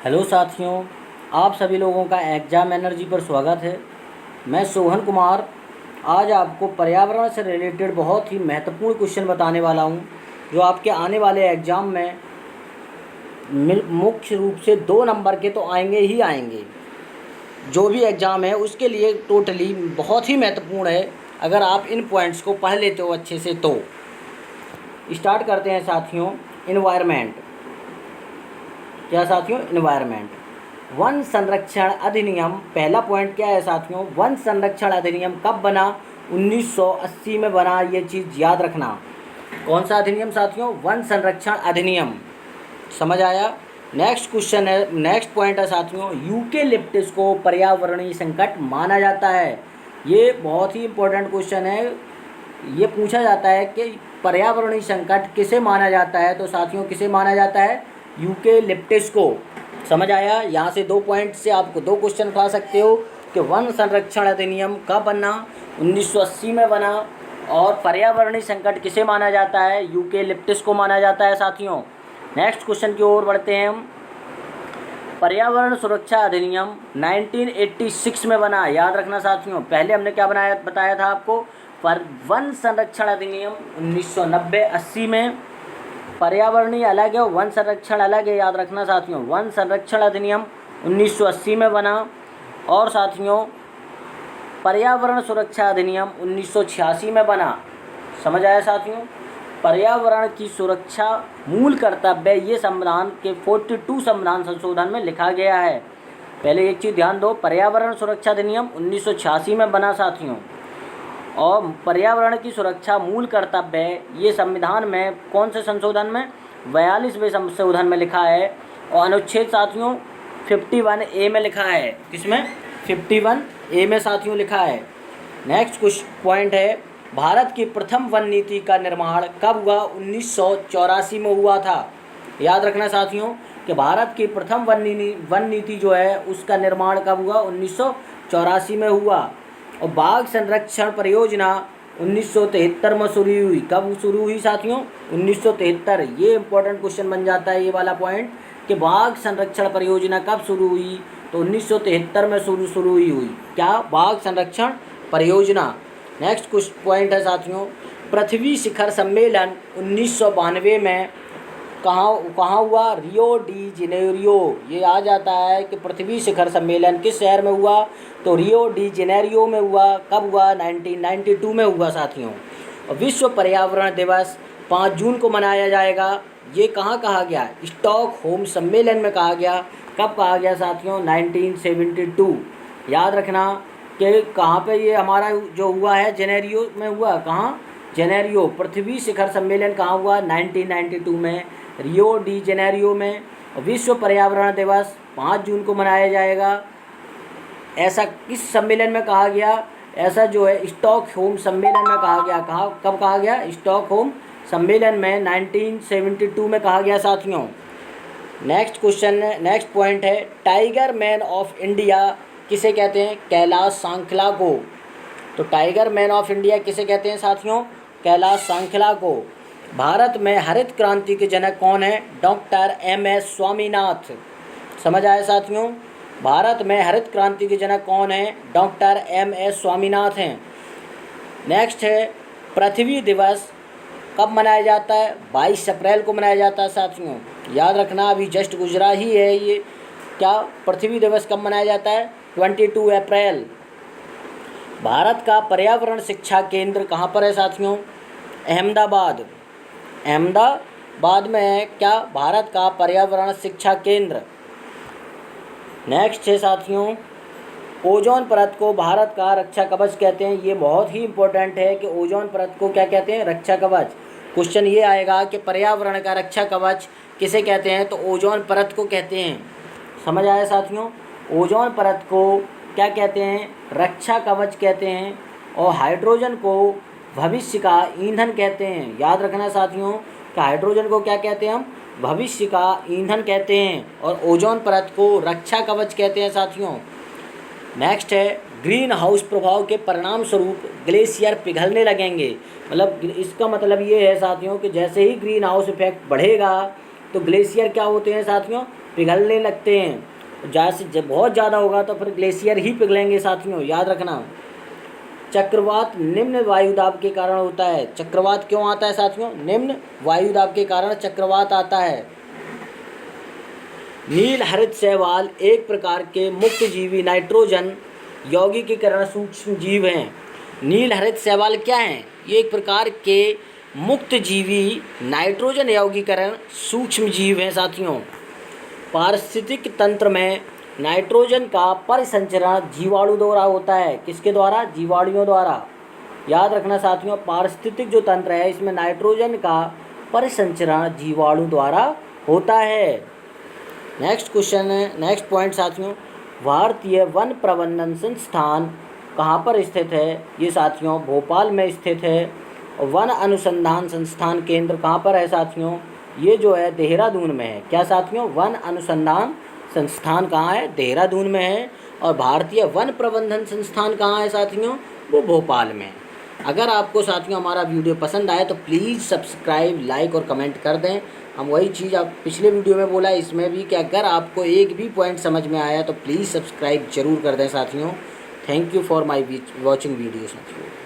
Hello साथियों, आप सभी लोगों का एग्ज़ाम एनर्जी पर स्वागत है। मैं सोहन कुमार आज आपको पर्यावरण से रिलेटेड बहुत ही महत्वपूर्ण क्वेश्चन बताने वाला हूं, जो आपके आने वाले एग्ज़ाम में मुख्य रूप से 2 नंबर के तो आएंगे ही आएंगे। जो भी एग्ज़ाम है उसके लिए टोटली बहुत ही महत्वपूर्ण है, अगर आप इन पॉइंट्स को पढ़ लेते हो अच्छे से तो। स्टार्ट करते हैं साथियों। इन्वायरमेंट क्या साथियों? इन्वायरमेंट। वन संरक्षण अधिनियम, पहला पॉइंट क्या है साथियों? वन संरक्षण अधिनियम कब बना? 1980 में बना। ये चीज़ याद रखना। कौन सा अधिनियम साथियों? वन संरक्षण अधिनियम। समझ आया? नेक्स्ट क्वेश्चन है, नेक्स्ट पॉइंट है साथियों, यूकेलिप्टस को पर्यावरणीय संकट माना जाता है। ये बहुत ही इंपॉर्टेंट क्वेश्चन है। ये पूछा जाता है कि पर्यावरणीय संकट किसे माना जाता है, तो साथियों किसे माना जाता है? यूकेलिप्टस को। समझ आया? यहाँ से 2 पॉइंट से आपको 2 क्वेश्चन उठा सकते हो कि वन संरक्षण अधिनियम कब बना? 1980 में बना। और पर्यावरणीय संकट किसे माना जाता है? यूकेलिप्टस को माना जाता है साथियों। नेक्स्ट क्वेश्चन की ओर बढ़ते हैं हम। पर्यावरण सुरक्षा अधिनियम 1986 में बना। याद रखना साथियों, पहले हमने क्या बताया था आपको? पर वन संरक्षण अधिनियम 1990-80 में। पर्यावरणीय अलग है, वन संरक्षण अलग है। याद रखना साथियों, वन संरक्षण अधिनियम 1980 में बना। और साथियों पर्यावरण सुरक्षा अधिनियम 1986 में बना। समझ आया साथियों? पर्यावरण की सुरक्षा मूल कर्तव्य, ये संविधान के 42 संविधान संशोधन में लिखा गया है। पहले एक चीज़ ध्यान दो, पर्यावरण सुरक्षा अधिनियम 1986 में बना साथियों, और पर्यावरण की सुरक्षा मूल कर्तव्य है, ये संविधान में कौन से संशोधन में? 42वें संशोधन में लिखा है। और अनुच्छेद साथियों 51A में लिखा है। किसमें? 51A में साथियों लिखा है। नेक्स्ट कुछ पॉइंट है, भारत की प्रथम वन नीति का निर्माण कब हुआ? 1984 में हुआ था। याद रखना साथियों कि भारत की प्रथम वन नीति जो है उसका निर्माण कब हुआ? 1984 में हुआ। और बाघ संरक्षण परियोजना 1973 में शुरू हुई। कब शुरू हुई साथियों? 1973। ये इंपॉर्टेंट क्वेश्चन बन जाता है ये वाला पॉइंट कि बाघ संरक्षण परियोजना कब शुरू हुई? तो 1973 में शुरू हुई। क्या? बाघ संरक्षण परियोजना। नेक्स्ट कुछ पॉइंट है साथियों, पृथ्वी शिखर सम्मेलन 1992 में कहाँ हुआ? Rio de Janeiro. ये आ जाता है कि पृथ्वी शिखर सम्मेलन किस शहर में हुआ? तो रियो डी जेनेरियो में हुआ। कब हुआ? 1992 में हुआ साथियों। और विश्व पर्यावरण दिवस 5 जून को मनाया जाएगा। ये कहाँ कहा गया? स्टॉकहोम सम्मेलन में कहा गया। कब कहा गया साथियों? 1972। याद रखना कि कहाँ पे ये हमारा जो हुआ है? जेनेरियो में हुआ। कहाँ? जेनेरियो। पृथ्वी शिखर सम्मेलन कहाँ हुआ? 1992 में, रियो डी जेनेरियो में। विश्व पर्यावरण दिवस 5 जून को मनाया जाएगा। ऐसा किस सम्मेलन में कहा गया? ऐसा जो है स्टॉकहोम सम्मेलन में कहा गया। कब कहा गया? स्टॉकहोम सम्मेलन में 1972 में कहा गया साथियों। नेक्स्ट क्वेश्चन, नेक्स्ट पॉइंट है, टाइगर मैन ऑफ इंडिया किसे कहते हैं? कैलाश सांखला को। तो टाइगर मैन ऑफ इंडिया किसे कहते हैं साथियों? कैलाश सांखला को। भारत में हरित क्रांति के जनक कौन है? Doctor MS Swaminath. समझ आया साथियों? भारत में हरित क्रांति के जनक कौन है? डॉक्टर MS स्वामीनाथ हैं। नेक्स्ट है, पृथ्वी दिवस कब मनाया जाता है? 22 अप्रैल को मनाया जाता है साथियों। याद रखना, अभी जस्ट गुजरा ही है ये। क्या पृथ्वी दिवस कब मनाया जाता है? 22 अप्रैल। भारत का पर्यावरण शिक्षा केंद्र कहाँ पर है साथियों? अहमदाबाद। अहमदाबाद में है क्या? भारत का पर्यावरण शिक्षा केंद्र। नेक्स्ट है साथियों, ओजोन परत को भारत का रक्षा कवच कहते हैं। ये बहुत ही इंपॉर्टेंट है कि ओजोन परत को क्या कहते हैं? रक्षा कवच। क्वेश्चन ये आएगा कि पर्यावरण का रक्षा कवच किसे कहते हैं? तो ओजोन परत को कहते हैं। समझ आया साथियों? ओजोन परत को क्या कहते हैं? रक्षा कवच कहते हैं। और हाइड्रोजन को भविष्य का ईंधन कहते हैं। याद रखना साथियों कि हाइड्रोजन को क्या कहते हैं हम? भविष्य का ईंधन कहते हैं। और ओजोन परत को रक्षा कवच कहते हैं साथियों। नेक्स्ट है, ग्रीन हाउस प्रभाव के परिणाम स्वरूप ग्लेशियर पिघलने लगेंगे। मतलब इसका मतलब ये है साथियों कि जैसे ही ग्रीन हाउस इफेक्ट बढ़ेगा तो ग्लेशियर क्या होते हैं साथियों? पिघलने लगते हैं। जब बहुत ज़्यादा होगा तो फिर ग्लेशियर ही पिघलेंगे साथियों, याद रखना। चक्रवात निम्न वायुदाब के कारण होता है। चक्रवात क्यों आता है साथियों? निम्न वायुदाब के कारण चक्रवात आता है। नील हरित शैवाल एक प्रकार के मुक्त जीवी नाइट्रोजन यौगिकीकरण सूक्ष्म जीव हैं। नील हरित शैवाल क्या हैं? ये एक प्रकार के मुक्त जीवी नाइट्रोजन यौगिकीकरण सूक्ष्म जीव हैं साथियों। पारिस्थितिक तंत्र में नाइट्रोजन का परिसंचरण जीवाणु द्वारा होता है। किसके द्वारा? जीवाणुओं द्वारा। याद रखना साथियों, पारिस्थितिक जो तंत्र है इसमें नाइट्रोजन का परिसंचरण जीवाणु द्वारा होता है। नेक्स्ट क्वेश्चन है, नेक्स्ट पॉइंट साथियों, भारतीय वन प्रबंधन संस्थान कहाँ पर स्थित है? ये साथियों भोपाल में स्थित है। वन अनुसंधान संस्थान केंद्र कहाँ पर है साथियों? ये जो है देहरादून में है। क्या साथियों? वन अनुसंधान संस्थान कहाँ है? देहरादून में है। और भारतीय वन प्रबंधन संस्थान कहाँ है साथियों? वो भोपाल में। अगर आपको साथियों हमारा वीडियो पसंद आए तो प्लीज़ सब्सक्राइब, लाइक और कमेंट कर दें। हम वही चीज़ आप पिछले वीडियो में बोला, इसमें भी कि अगर आपको एक भी पॉइंट समझ में आया तो प्लीज़ सब्सक्राइब जरूर कर दें साथियों। Thank you for my watching video साथियों।